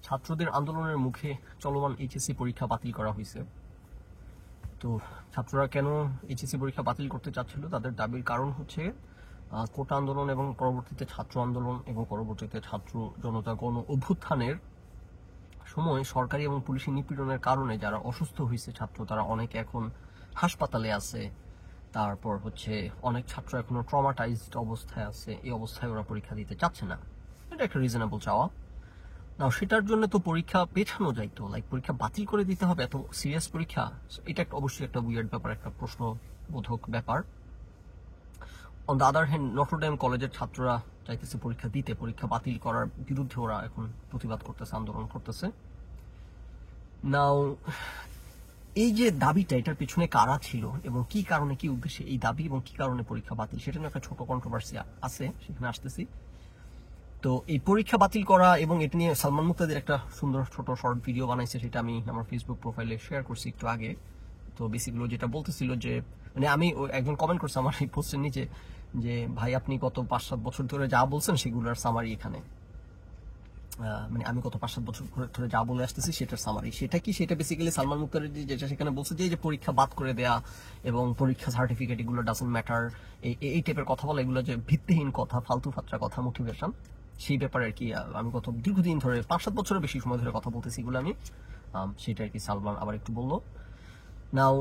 ছাত্রদের আন্দোলনের মুখে চলমান এইচএসসি পরীক্ষা বাতিল করা হয়েছে। তো ছাত্ররা কেন এইচএসসি পরীক্ষা বাতিল করতে চাচ্ছিল, তাদের দাবির কারণ হচ্ছে কোটা আন্দোলন এবং পরবর্তীতে ছাত্র আন্দোলন এবং পরবর্তীতে ছাত্র জনতা গণ অভ্যুত্থানের সময় সরকারি এবং পুলিশি নিপীড়নের কারণে যারা অসুস্থ হয়েছে ছাত্র, তারা অনেকে এখন হাসপাতালে আছে। তারপর হচ্ছে অনেক ছাত্র এখনো ট্রমাটাইজড অবস্থায় আছে। এই অবস্থায় ওরা পরীক্ষা দিতে চাচ্ছে না। এটা একটা রিজনেবল চাওয়া। না, সেটার জন্য তো পরীক্ষা পেছানো যাইতো, পরীক্ষা বাতিল করে দিতে হবে এত সিরিয়াস পরীক্ষা? এটা অবশ্যই একটা উইয়ার্ড ব্যাপার, একটা প্রশ্নবোধক ব্যাপার। On the other hand, Notre Dame কলেজের ছাত্ররা চাইতেছে পরীক্ষা দিতে, পরীক্ষা বাতিল করার বিরুদ্ধে ওরা এখন প্রতিবাদ করতেছে, আন্দোলন করতেছে। নাও এই যে দাবিটা, এটার পিছনে কারা ছিল এবং কি কারণে, কি উদ্দেশ্যে এই দাবি এবং কি কারণে পরীক্ষা বাতিল, সেটা নিয়ে একটা ছোট কন্ট্রোভার্সি আছে, সেখানে আসতেছি। তো এই পরীক্ষা বাতিল করা এবং এটা নিয়ে সালমান মুক্তাদির একটা সুন্দর ছোট শর্ট ভিডিও বানাইছে, সেটা আমি আমার ফেসবুক প্রোফাইলে শেয়ার করছি একটু আগে। তো বেসিক্যালি যেটা বলতেছিল যে, মানে আমি একজন কমেন্ট করছে আমার এই পোস্টের নিচে যে, ভাই আপনি গত 5-7 বছর ধরে যা বলছেন সেগুলোর সামারি এখানে, মানে আমি গত 5-7 বছর ধরে যা বলে আসতেছি সেটার সামারি। সেটা কি? সেটা বেসিক্যালি সালমান মুক্তাদির যেটা সেখানে বলছে যে পরীক্ষা বাদ করে দেয়া এবং পরীক্ষা সার্টিফিকেট এগুলো ডাজন্ট ম্যাটার, এই টাইপের কথা বলা, এগুলো যে ভিত্তিহীন কথা, ফালতু ফাত্রা কথা, মোটিভেশন, সেই ব্যাপারে আর কি আমি গত দীর্ঘদিন ধরে 5-7 বছরের বেশি সময় ধরে কথা বলতেছি এগুলো আমি। সেটা আর কি সালমান আবার একটু বললো। নাও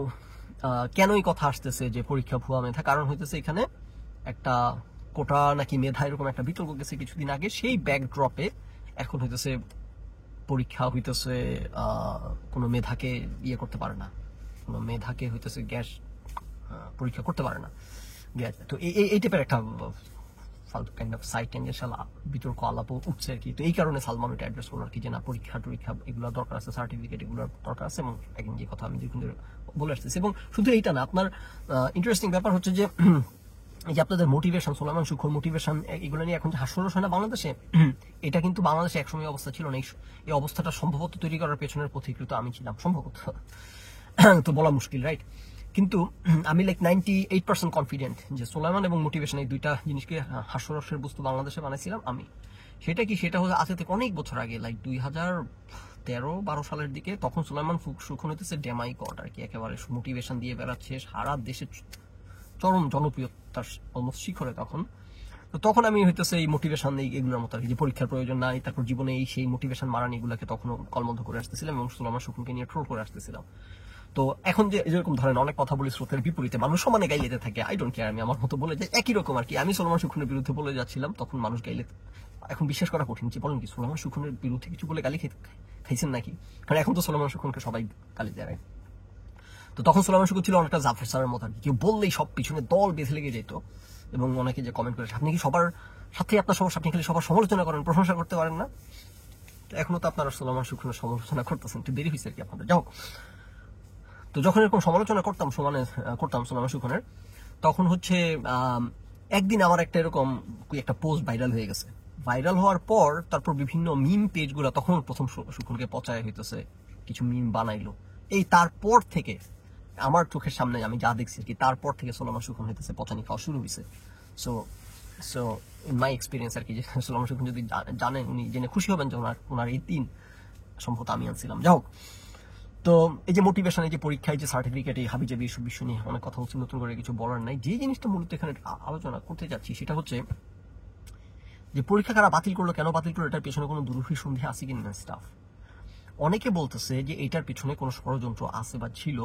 কেন এই কথা আসতেছে যে পরীক্ষা ভুয়া মেধা? কারণ হইতেছে এখানে একটা কোটা নাকি মেধা এরকম একটা বিতর্ক গেছে কিছুদিন আগে, সেই ব্যাকড্রপে এখন হইতেছে পরীক্ষা হইতেছে কোনো মেধাকে ইয়ে করতে পারে না, কোনো মেধাকে হইতেছে গ্যাস পরীক্ষা করতে পারে না গ্যাস। তো এই টাইপের একটা ফালতু কাইন্ড অফ সাইট ট্যাঞ্জেন্সিয়াল বিতর্ক আলাপ উঠছে আর কি। তো এই কারণে সালমান এটা অ্যাড্রেস করলো আর কি, যে না, পরীক্ষা টরীক্ষা এগুলো দরকার আছে, সার্টিফিকেট এগুলো দরকার আছে। এবং এখন যে কথা আমি দীর্ঘদিন বলে আসতেছি, এবং শুধু এইটা না, আপনার ইন্টারেস্টিং ব্যাপার হচ্ছে যে এই যে আপনাদের মোটিভেশন, সোলাইমান সুখর মোটিভেশন, এগুলো নিয়ে এখন যে হাস্যরস হয় না বাংলাদেশে, এটা কিন্তু বাংলাদেশে একসময় অবস্থা ছিল না। এই অবস্থাটা সম্ভবত তৈরি করার পেছনের পথিকৃত আমি ছিলাম, সম্ভবত। তো বলা মুশকিল, রাইট? কিন্তু আমি 98% কনফিডেন্ট যে সোলাইমান এবং মোটিভেশন এই দুইটা জিনিসকে হাস্যরসের বস্তু বাংলাদেশে বানাইছিলাম আমি। সেটা কি? সেটা হচ্ছে আজ থেকে অনেক বছর আগে, 2013-12 সালের দিকে। তখন সোলাইমান সুখন হইতেছে ডেমাই গড আর কি, একেবারে মোটিভেশন দিয়ে বেড়াচ্ছে, সারা দেশে চরম জনপ্রিয়তার অলমোস্ট শিখরে তখন। তো তখন আমি হইতেছে এই মোটিভেশন এগুলোর মতো আর কি, যে পরীক্ষার প্রয়োজন নাই, তারপর জীবনে এই সেই মোটিভেশন মারানি এগুলোকে তখন কলবদ্ধ করে আসতেছিলাম এবং সোলাইমান সুখনকে নিয়ে ট্রোল করে আসতেছিলাম। তো এখন যে যেরকম ধরেন অনেক কথা বলি স্রোতের বিপরীতে, মানুষ সমানে গাইলে থাকে, আই ডোন্ট কেয়ার, আমি আমার মতো বলে যাই, একই রকম আর কি। আমি সোলাইমান সুখনের বিরুদ্ধে বলে যাচ্ছিলাম, তখন মানুষ গাইলে, এখন বিশ্বাস করা কঠিন যে বলেন কি সোলাইমান সুখনের বিরুদ্ধে কিছু বলে গালি খাইছেন নাকি? কারণ এখন তো সোলাইমান সুখনকে সবাই গালি দেয়। তো তখন সোলাইমান সুখন ছিল অনেকটা জাফর স্যারের মতো আর কি, কেউ বললেই সব পিছনে দল বেঁধে লেগে যেত। এবং অনেকে যে কমেন্ট করে, আপনি কি সবার সাথে আপনার সমস্যা, আপনি খালি সবার সমালোচনা করেন, প্রশংসা করতে পারেন না? এখনো তো আপনারা সোলাইমান সুখনের সমালোচনা করতেছেন, একটু দেরি হয়েছে আর কি আপনাদের। যাও, তো যখন এরকম সমালোচনা করতাম সোলাইমান সুখনের, তখন হচ্ছে একদিন আমার একটা এরকম একটা পোস্ট ভাইরাল হয়ে গেছে। ভাইরাল হওয়ার পর তারপর বিভিন্ন মিম পেজগুলো, তখন প্রথম সুখনকে পচায় হইতেছে, কিছু মিম বানাইলো। এই তারপর থেকে আমার চোখের সামনে আমি যা দেখছি আর কি, তারপর থেকে সোলাইমান সুখন হইতেছে পচানি খাওয়া শুরু হয়েছে। সো ইন মাই এক্সপিরিয়েন্স আর কি, যে সোলাইমান সুখন যদি জানেন, উনি জেনে খুশি হবেন যে ওনার এই দিন সম্ভবত আমি আনছিলাম। যাও, তো এই যে মোটিভেশন, এই যে পরীক্ষায় যে সার্টিফিকেট, এই হাবিজাবি এসব বিষয় নিয়ে অনেক কথা হচ্ছে, নতুন করে কিছু বলার নাই। যে জিনিসটা মূলত এখানে আলোচনা করতে যাচ্ছি সেটা হচ্ছে যে পরীক্ষা কারা বাতিল করলো, কেন বাতিল করলো, এটার পেছনে কোনো দুরূহী আছে কিনা স্টাফ। অনেকে বলতেছে যে এটার পিছনে কোনো ষড়যন্ত্র আছে বা ছিল।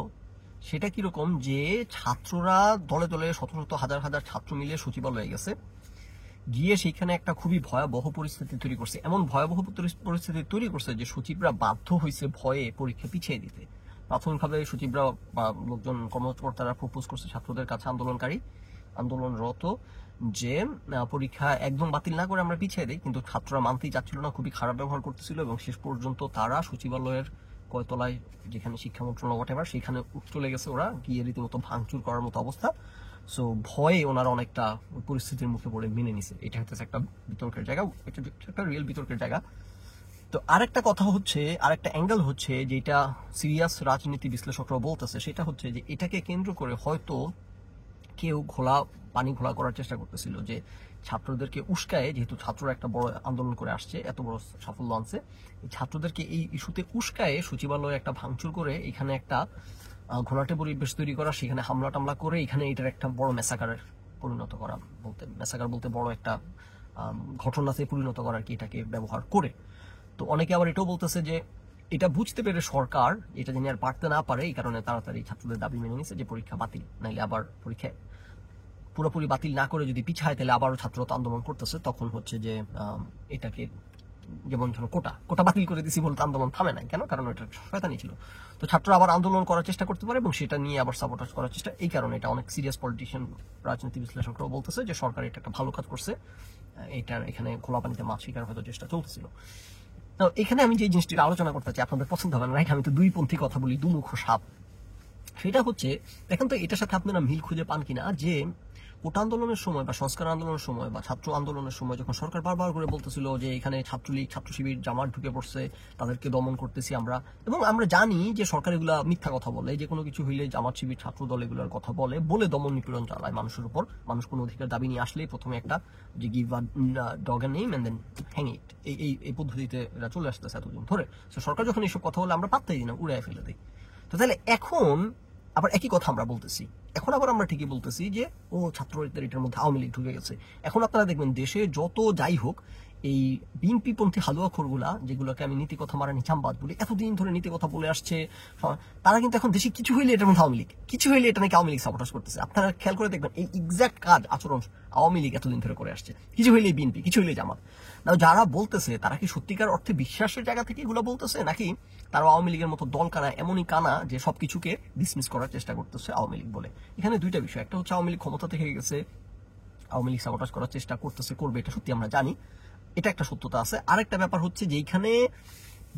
সেটা কিরকম? যে ছাত্ররা দলে দলে শত শত হাজার হাজার ছাত্র মিলে সচিবালয়ে গেছে, গিয়ে সেখানে একটা খুবই ভয়াবহ পরিস্থিতি তৈরি করছে। এমন ভয়াবহ পরিস্থিতি তৈরি করছে যে সচিবরা বাধ্য হয়েছে ভয়ে পরীক্ষা পিছিয়ে দিতে। প্রাথমিকভাবে সচিবরা বা লোকজন, কর্মকর্তারা প্রপোজ করছে ছাত্রদের কাছে, আন্দোলনরত, যে পরীক্ষা একদম বাতিল না করে আমরা পিছিয়ে দিই। কিন্তু ছাত্ররা মানতেই চাচ্ছিল না, খুবই খারাপ ব্যবহার করতেছিল এবং শেষ পর্যন্ত তারা সচিবালয়ের কয়তলায়, যেখানে শিক্ষা মন্ত্রণালয় হোয়াটএভার, সেখানে চলে গেছে ওরা, গিয়ে রীতিমতো ভাঙচুর করার মতো অবস্থা। সো ভয়ে ওনারা অনেকটা পরিস্থিতির মুখে পড়ে মেনে নিছে। এটা হচ্ছে একটা বিতর্কের জায়গা, এটা একটা রিয়েল বিতর্কের জায়গা। তো আরেকটা কথা হচ্ছে, আরেকটা অ্যাঙ্গেল হচ্ছে, যেটা সিরিয়াস রাজনীতি বিশ্লেষকরাও বলতেছে, সেটা হচ্ছে যে এটাকে কেন্দ্র করে হয়তো কেউ পানি ঘোলা করার চেষ্টা করতেছিল, যে ছাত্রদেরকে উস্কায়, যেহেতু ছাত্ররা একটা বড় আন্দোলন করে আসছে, এত বড় সাফল্য আনছে, এই ছাত্রদেরকে এই ইস্যুতে উস্কায়ে সচিবালয়ে একটা ভাঙচুর করে এখানে একটা ঘোলাটে পরিবেশ তৈরি করা, সেখানে হামলা টামলা করে এখানে এটার একটা বড় মেসাকারের পরিণত করা, মেসাকার বলতে বড় একটা ঘটনাতে পরিণত করা আর কি, এটাকে ব্যবহার করে। তো অনেকে আবার এটাও বলতেছে যে এটা বুঝতে পেরে সরকার এটা জানি আর পারতে না পারে, এই কারণে তাড়াতাড়ি ছাত্রদের দাবি মেনে নিয়েছে যে পরীক্ষা বাতিল, নাইলে আবার পরীক্ষা পুরোপুরি বাতিল না করে যদি পিছায় তাহলে আবারও ছাত্ররা তো আন্দোলন করতেছে, তখন হচ্ছে যে এটাকে যেমন ধরো কোটা বাতিল করে দিছি বলতে আন্দোলন থামে নাই কেন, কারণ এটা শয়তানি ছিল। তো ছাত্ররা আবার আন্দোলন করার চেষ্টা করতে পারে এবং সেটা নিয়ে আবার সাবোটাজ করার চেষ্টা, এই কারণে এটা অনেক সিরিয়াস পলিটিশিয়ান, রাজনীতি বিশ্লেষকরাও বলতেছে যে সরকার এটা একটা ভালো কাজ করছে, এটার এখানে খোলা পানিতে মাছ শিকার হয়তো চেষ্টা চলতেছিল। তো এখানে আমি যে জিনিসটির আলোচনা করতে চাই, আপনাদের পছন্দ হবে না, রাইট? আমি তো দুই পন্থী কথা বলি, দুমুখ সাপ। সেটা হচ্ছে, দেখেন তো এটার সাথে আপনারা মিল খুঁজে পান কিনা, যে কোটা আন্দোলনের সময় বা সংস্কার আন্দোলনের সময় বা ছাত্র আন্দোলনের সময় যখন সরকার বারবার করে বলতেছিল যে এখানে ছাত্রলীগ, ছাত্র শিবির, জামাত ঢুকে পড়ছে, তাদেরকে দমন করতেছি আমরা, এবং আমরা জানি যে সরকার এগুলা মিথ্যা কথা বলে, যে কোনো কিছু হইলে জামাত শিবির, ছাত্র দল এগুলোর কথা বলে দমন নিপীড়ন চালায় মানুষের উপর। মানুষ কোনো অধিকার দাবি নিয়ে আসলেই প্রথমে একটা যে give a dog a name and then hang it, এই পদ্ধতিতে এরা চলে আসতেছে এতদিন ধরে। তো সরকার যখন এইসব কথা বলে আমরা পাত্তাই দিই না, উড়াই ফেলে দিই। তো তাহলে এখন আবার একই কথা আমরা বলতেছি, এখন আবার আমরা ঠিকই বলতেছি যে ও ছাত্রদের এটার মধ্যে আওয়ামী লীগ ঢুকে গেছে। এখন আপনারা দেখবেন দেশে যত যাই হোক, এই বিএনপি পন্থী হালুয়াখোরগুলা, যেগুলোকে আমি নীতি কথা মারানি চাম্বাদ বলি, এতদিন ধরে নীতি কথা বলে আসছে, তারা কিন্তু এখন দেশে কিছু হইলে এটার মধ্যে আওয়ামী লীগ, কিছু হইলে এটা নাকি আওয়ামী লীগ সাপোর্টাস করতেছে। আপনারা খেয়াল করে দেখবেন এই এক্সাক্ট কাজ আচরণ আওয়ামী লীগ এতদিন ধরে করে আসছে, কিছু হইলে বিএনপি, কিছু হইলে জামাত। না, যারা বলতেছে তারা কি সত্যিকার অর্থে বিশ্বাসের জায়গা থেকে এগুলো বলতেছে, নাকি তারা আওয়ামী লীগের মতো দল কানা, এমনই কানা যে সবকিছুকে ডিসমিস করার চেষ্টা করতেছে আওয়ামী লীগ বলে? এখানে দুইটা বিষয়, একটা হচ্ছে আওয়ামী লীগ ক্ষমতা থেকে গেছে, আওয়ামী লীগ সাবোটাজ করার চেষ্টা করতেছে, করবে, এটা সত্যি আমরা জানি, এটা একটা সত্যতা আছে। আরেকটা ব্যাপার হচ্ছে যে এইখানে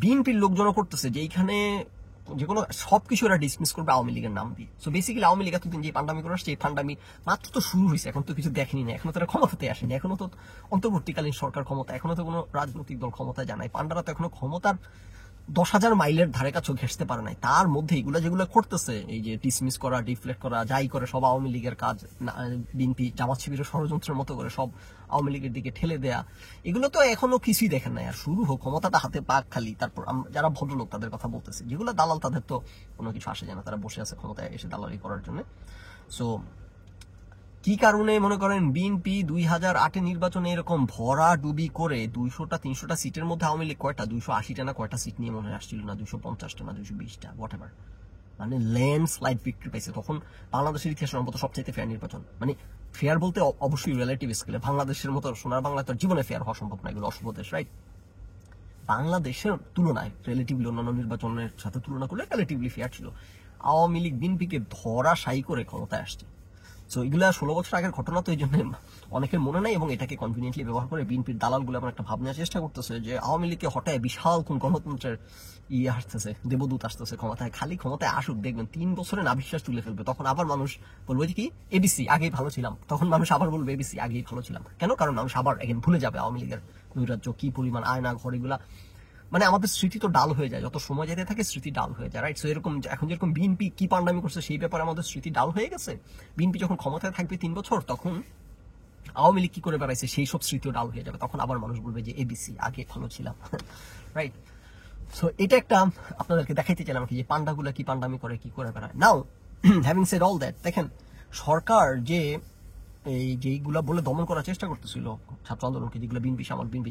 বিএনপির লোকজনও করতেছে, যে এইখানে যে কোনো সবকিছু এরা ডিসমিস করবে আওয়ামী লীগের নাম দিয়ে। সো বেসিক্যালি আওয়ামী লীগ এতদিন যে পান্ডামি করে আসছে, এই পান্ডামি মাত্র তো শুরু হয়েছে, এখন তো কিছু দেখেনি না, এখনো তারা ক্ষমতাতে আসেনি, এখনো তো অন্তর্বর্তীকালীন সরকার ক্ষমতা, এখনো তো কোনো রাজনৈতিক দল ক্ষমতায় জানায়, পান্ডারা তো এখনো ক্ষমতার 10,000 মাইলের ধারে কাছেও ঘেঁষতে পারে নাই। তার মধ্যে এগুলো যেগুলো করতেছে, এই যে ডিসমিস করা, ডিফ্লেক্ট করা, যাই করে সব আওয়ামী লীগের কাজ, বিএনপি জামাত শিবিরের ষড়যন্ত্রের মতো করে সব আওয়ামী লীগের দিকে ঠেলে দেয়া, এগুলো তো এখনো কিছুই দেখেন নাই। আর শুরু হোক, ক্ষমতাটা হাতে পাক খালি, তারপর যারা ভদ্রলোক তাদের কথা বলতেছে, যেগুলো দালাল তাদের তো কোনো কিছু আসে যায় না, তারা বসে আছে ক্ষমতায় এসে দালালি করার জন্য। সো কি কারণে মনে করেন বিএনপি 2008 নির্বাচনে এরকম ভরা ডুবি করে 200-300টা সিটের মধ্যে আওয়ামী লীগ কয়টা 280টা না কয়টা সিট নিয়ে মনে আসছিল না, 250টা না 220টা, হোয়াট এভার, মানে ল্যান্ডস্লাইড ভিক্টরি পাইছে। তখন বাংলাদেশের ইতিহাসের মতো সবচাইতে ফেয়ার নির্বাচন, মানে ফেয়ার বলতে অবশ্যই রিলেটিভ স্কেলে, বাংলাদেশের মতো সোনার বাংলা তো জীবনে ফেয়ার হওয়া সম্ভব না, এগুলো অশুভ দেশ, রাইট? বাংলাদেশের তুলনায় রিলেটিভলি অন্যান্য নির্বাচনের সাথে তুলনা করলে রিলেটিভলি ফেয়ার ছিল। আওয়ামী লীগ বিএনপিকে ধরাশায়ী করে ক্ষমতায় আসছে। সো এগুলা 16 বছর আগের ঘটনা, তো এই জন্য অনেকের মনে নাই, এবং এটাকে কনভিনিয়েন্টলি ব্যবহার করে বিএনপির দালালগুলো এমন একটা ভাবনার চেষ্টা করতেছে যে আওয়ামী লীগকে হঠাৎ বিশাল কোন গণতন্ত্রের আসতেছে, দেবদূত আসতেছে ক্ষমতায়, খালি ক্ষমতায় আসুক, দেখবেন 3 বছরে না বিশ্বাস তুলে ফেলবে, তখন আবার মানুষ বলবে যে কি এবিসি আগেই ভালো ছিলাম, তখন মানুষ আবার বলবে এবিসি আগেই ভালো ছিলাম। কেন? কারণ মানুষ আবার এখন ভুলে যাবে আওয়ামী লীগের নৈরাজ্য, কি পরিমাণ আয়না ঘর, এগুলা মানে আমাদের স্মৃতি তো ডাল হয়ে যায়, যত সময় যেতে থাকে স্মৃতি ডাল হয়ে যায়, রাইট? সো এরকম এখন যেরকম বিএনপি কি পান্ডামি করছে সেই ব্যাপারে আমাদের স্মৃতি ডাল হয়ে গেছে। বিএনপি যখন ক্ষমতায় থাকবে 3 বছর, তখন আওয়ামী লীগ কি করে বেড়াইছে সেই সব স্মৃতিও ডাল হয়ে যাবে, তখন আবার মানুষ বলবে যে এবিসি আগে ভালো ছিলাম, রাইট? সো এটা একটা আপনাদেরকে দেখাইতে চাইলাম কি, যে পান্ডাগুলা কি পান্ডামি করে, কি করে বেড়ায়। নাও হ্যাভিং সেড অল দ্যাট, দেখেন সরকার যে এই যেইগুলা বলে দমন করার চেষ্টা করতেছিল ছাত্র আন্দোলনকে, যেগুলো বিএনপি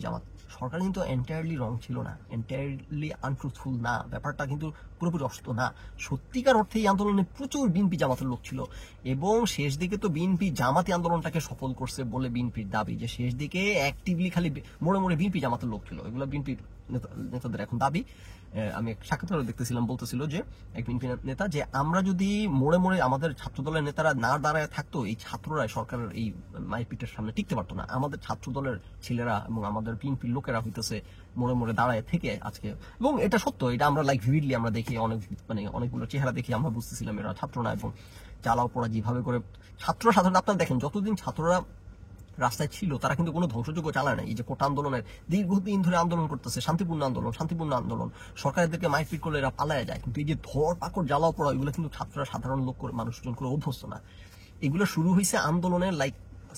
জামাত, সরকার কিন্তু এন্টায়ারলি রং ছিল না, এন্টায়ারলি আনট্রুথফুল না, ব্যাপারটা কিন্তু পুরোপুরি অসত্য না। সত্যিকার অর্থে এই আন্দোলনে প্রচুর বিএনপি জামাতের লোক ছিল, এবং শেষ দিকে তো বিএনপি জামাতি আন্দোলনটাকে সফল করছে বলে বিএনপির দাবি, যে শেষ দিকে অ্যাক্টিভলি খালি মোড়ে মোড়ে বিএনপি জামাতের লোক ছিল, এগুলো বিএনপির নেতাদের এখন দাবি। আমি এক সাক্ষাৎকার দেখতেছিলাম, বলতেছিল যে এক বিএনপি নেতা, যে আমরা যদি মোড়ে মোড়ে আমাদের ছাত্র দলের নেতারা না দাঁড়ায় থাকতো, এই ছাত্ররা সরকারের এই মাইপিটের সামনে টিকতে পারতো না, আমাদের ছাত্র দলের ছেলেরা এবং আমাদের বিএনপির লোকেরা হইতেছে মোড়ে মোড়ে দাঁড়ায় থেকে আজকে। এবং এটা সত্য, এটা আমরা লাইক ভিভিডলি আমরা দেখি, অনেকগুলো চেহারা দেখি, আমরা বুঝতেছিলাম এরা ছাত্র না, এবং জ্বালাও পড়া যেভাবে করে ছাত্র, সাধারণত আপনারা দেখেন যতদিন ছাত্ররা রাস্তায় ছিল তারা কিন্তু কোনো ধ্বংসযোগ্য চালায় না। এই যে কোটা আন্দোলনের দীর্ঘদিন ধরে আন্দোলন করতেছে, শান্তিপূর্ণ আন্দোলন, সরকারদেরকে মাইপিট করলে এরা পালায় যায়, কিন্তু এই যে ধর পাকড় জ্বালাও পড়া, এগুলো কিন্তু ছাত্ররা সাধারণ লোক করে মানুষজন করে অভ্যস্ত না। এগুলো শুরু হয়েছে আন্দোলনের লাইক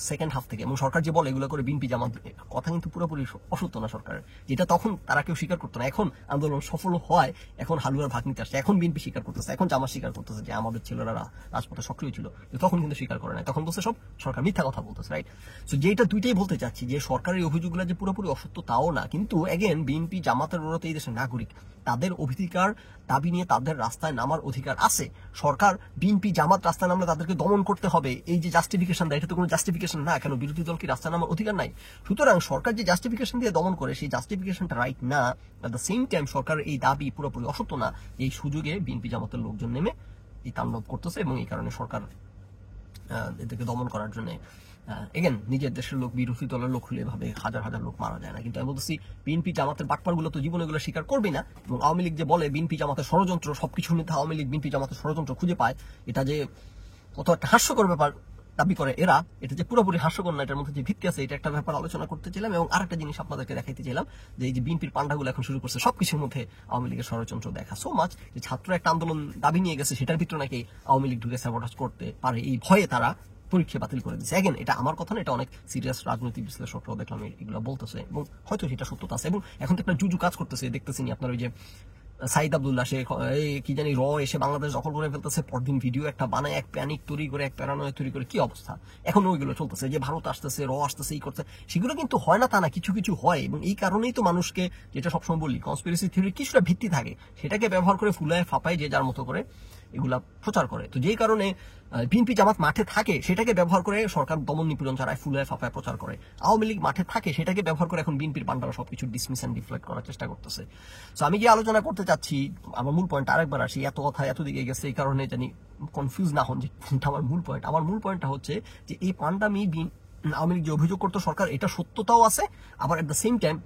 সেকেন্ড হাফ থেকে, এবং সরকার যে বলে এগুলো করে বিএনপি জামাত, কথা কিন্তু পুরোপুরি অসত্য না সরকারের, যেটা তখন তারা কেউ স্বীকার করতো না। এখন আন্দোলন সফল হয়, এখন হালুয়ার ভাগ নিতে আসছে, এখন বিএনপি স্বীকার করতেছে, এখন জামাত স্বীকার করতেছে যে আমাদের ছেলেরা রাজপথে সক্রিয় ছিল, তখন কিন্তু স্বীকার করে না, তখন বলছে সব সরকার মিথ্যা কথা বলতেছে, রাইট? সো যেটা দুইটাই বলতে চাচ্ছি যে সরকারের অভিযোগগুলো যে পুরোপুরি অসত্য তাও না, কিন্তু এগেন বিএনপি জামাতের ওরা এই দেশের নাগরিক, তাদের অধিকার দাবি নিয়ে তাদের রাস্তায় নামার অধিকার আছে। সরকার বিএনপি জামাত রাস্তায় নামলে তাদেরকে দমন করতে হবে, এই যে জাস্টিফিকেশন দেয়, এটা তো কোনো জাস্টিফিকেশন না। কেন বিরোধী দল কি রাস্তায় নামার অধিকার নাই? সুতরাং সরকার যে জাস্টিফিকেশন দিয়ে দমন করে সেই জাস্টিফিকেশনটা রাইট না। অ্যাট দ্য সেম টাইম সরকারের এই দাবি পুরোপুরি অসত্য না। এই সুযোগে বিএনপি জামাতের লোকজন নেমে এই তাণ্ডব করতেছে, এবং এই কারণে সরকার এদেরকে দমন করার জন্য এগেন নিজের দেশের লোক, বিরোধী দলের লোক হলে এভাবে হাজার হাজার লোক মারা যায় না। কিন্তু আমি বলতেছি বিএনপি জামাতের বাটপারগুলো তো জীবনে এগুলো স্বীকার করবে না। এবং আওয়ামী লীগ যে বলে বিএনপি জামাতের ষড়যন্ত্র, সবকিছু নিতে আওয়ামী লীগ বিএনপি জামাতের ষড়যন্ত্র খুঁজে পায়, এটা যে কত একটা হাস্যকর ব্যাপার দাবি করে এরা, এটা যে পুরোপুরি হাস্যকর না, এটার মধ্যে যে ভিত্তি আছে, এটা একটা ব্যাপার আলোচনা করতে চাইলাম। এবং আরেকটা জিনিস আপনাদেরকে দেখাইতে চাইলাম যে এই যে বিএনপির পান্ডাগুলো এখন শুরু করছে সবকিছুর মধ্যে আওয়ামী লীগের ষড়যন্ত্র দেখা, সো মাচ যে ছাত্র একটা আন্দোলন দাবি নিয়ে গেছে, সেটার ভিতরে নাকি আওয়ামী লীগ ঢুকে স্যাবোটাজ করতে পারে, এই ভয়ে তারা পরীক্ষা বাতিল করে দিচ্ছে। এগেন এটা আমার কথা না, এটা অনেক সিরিয়াস রাজনৈতিক বিশ্লেষকরাও দেখলাম এগুলো বলতেছে, এবং হয়তো সেটা সত্যতা আছে। এবং এখন তো একটা জুজু কাজ করতেছে, দেখতেছিনি আপনার ওই যে সাইদ আব্দুল্লাহ, সে কি জানি এসে বাংলাদেশ দখল করে ফেলতেছে, পরদিন ভিডিও একটা বানায়, এক প্যানিক তৈরি করে, এক প্যারানয় তৈরি করে, কি অবস্থা এখন ওইগুলো চলতেছে, যে ভারত আসতেছে, আসতেছে, এই করছে, সেগুলো কিন্তু হয় না তা না, কিছু কিছু হয়। এবং এই কারণেই তো মানুষকে, যেটা সবসময় বলি, কনস্পিরেসি থিওরির কিছুটা ভিত্তি থাকে, সেটাকে ব্যবহার করে ফুলায় ফাপায় যে যার মতো করে এগুলা প্রচার করে। তো যেই কারণে বিএনপি জামাত মাঠে থাকে, সেটাকে ব্যবহার করে সরকার দমন নিপীড়ন চালায়, ফুলায় ফাপায় প্রচার করে। আওয়ামী লীগ মাঠে থাকে, সেটাকে ব্যবহার করে এখন বিএনপির পান্ডারা সবকিছু ডিসমিস এন্ড ডিফ্লেক্ট করার চেষ্টা করতেছে। তো আমি যে আলোচনা করতে চাচ্ছি, আমার মূল পয়েন্ট আরেকবার আসি, এত কথা এত দিকে গেছে, এই কারণে জানি কনফিউজ না হন যে কোনটা আমার মূল পয়েন্ট। আমার মূল পয়েন্টটা হচ্ছে যে এই পান্ডামি আওয়ামী লীগ যে অভিযোগ করতো সরকার, এটা সত্যতাও আছে, আবার at the same time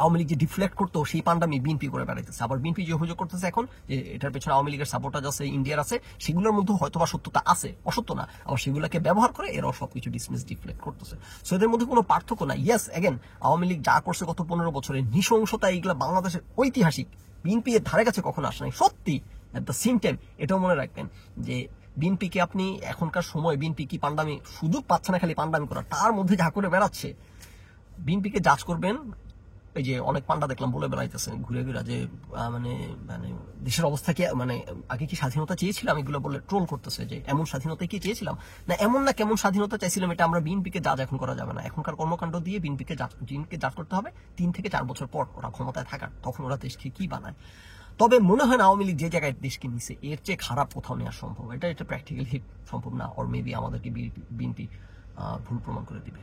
Awami League যে ডিফ্লেক্ট করতো সেই পান্ডামি বিএনপি করে বেড়াইতেছে। আবার বিএনপি যে অভিযোগ করতেছে এখন যে এটার পেছনে আওয়ামী লীগের সাপোর্টার আছে, ইন্ডিয়ার আছে, সেগুলোর মধ্যে হয়তো বা সত্যতা আছে, অসত্য না। আবার সেগুলোকে ব্যবহার করে এরাও সবকিছু ডিসমিস ডিফ্লেক্ট করতেছে। সো এদের মধ্যে কোনো পার্থক্য না। ইয়েস, এগেন আওয়ামী লীগ যা করছে গত 15 বছরে নৃশংসতা, এইগুলো বাংলাদেশের ঐতিহাসিক, বিএনপি এর ধারে কাছে কখনো আসে নাই, সত্যি। এট দ্য সেম টাইম এটাও মনে রাখবেন যে বিএনপিকে আপনি এখনকার সময়, বিএনপি কি পান্ডামি সুযোগ পাচ্ছে না খালি পান্ডামি করার, তার মধ্যে যা করে বেড়াচ্ছে, বিএনপিকে জাজ করবেন। এই যে অনেক পান্ডা দেখলাম বলে বেড়াইতেছে ঘুরে ঘুরে যে মানে মানে দেশের অবস্থা কি, মানে আগে কি স্বাধীনতা চেয়েছিলাম, এগুলো বলে ট্রোল করতেছে যে এমন স্বাধীনতা কি চেয়েছিলাম না, এমন না কেমন স্বাধীনতা চাইছিলাম, এটা আমরা বিএনপিকে জাজ এখন করা যাবে না। এখনকার কর্মকাণ্ড দিয়ে বিএনপিকে জাজ করতে হবে 3 থেকে 4 বছর পর ওরা ক্ষমতায় থাকার, তখন ওরা দেশকে কি বানায়। তবে মনে হয় না আওয়ামী লীগ যে জায়গায় দেশকে নিছে এর চেয়ে খারাপ কোথাও নেওয়া সম্ভব, এটা প্র্যাকটিক্যালি সম্ভব না। অর মেবি আমাদেরকে বিএনপি ভুল প্রমাণ করে দিবে।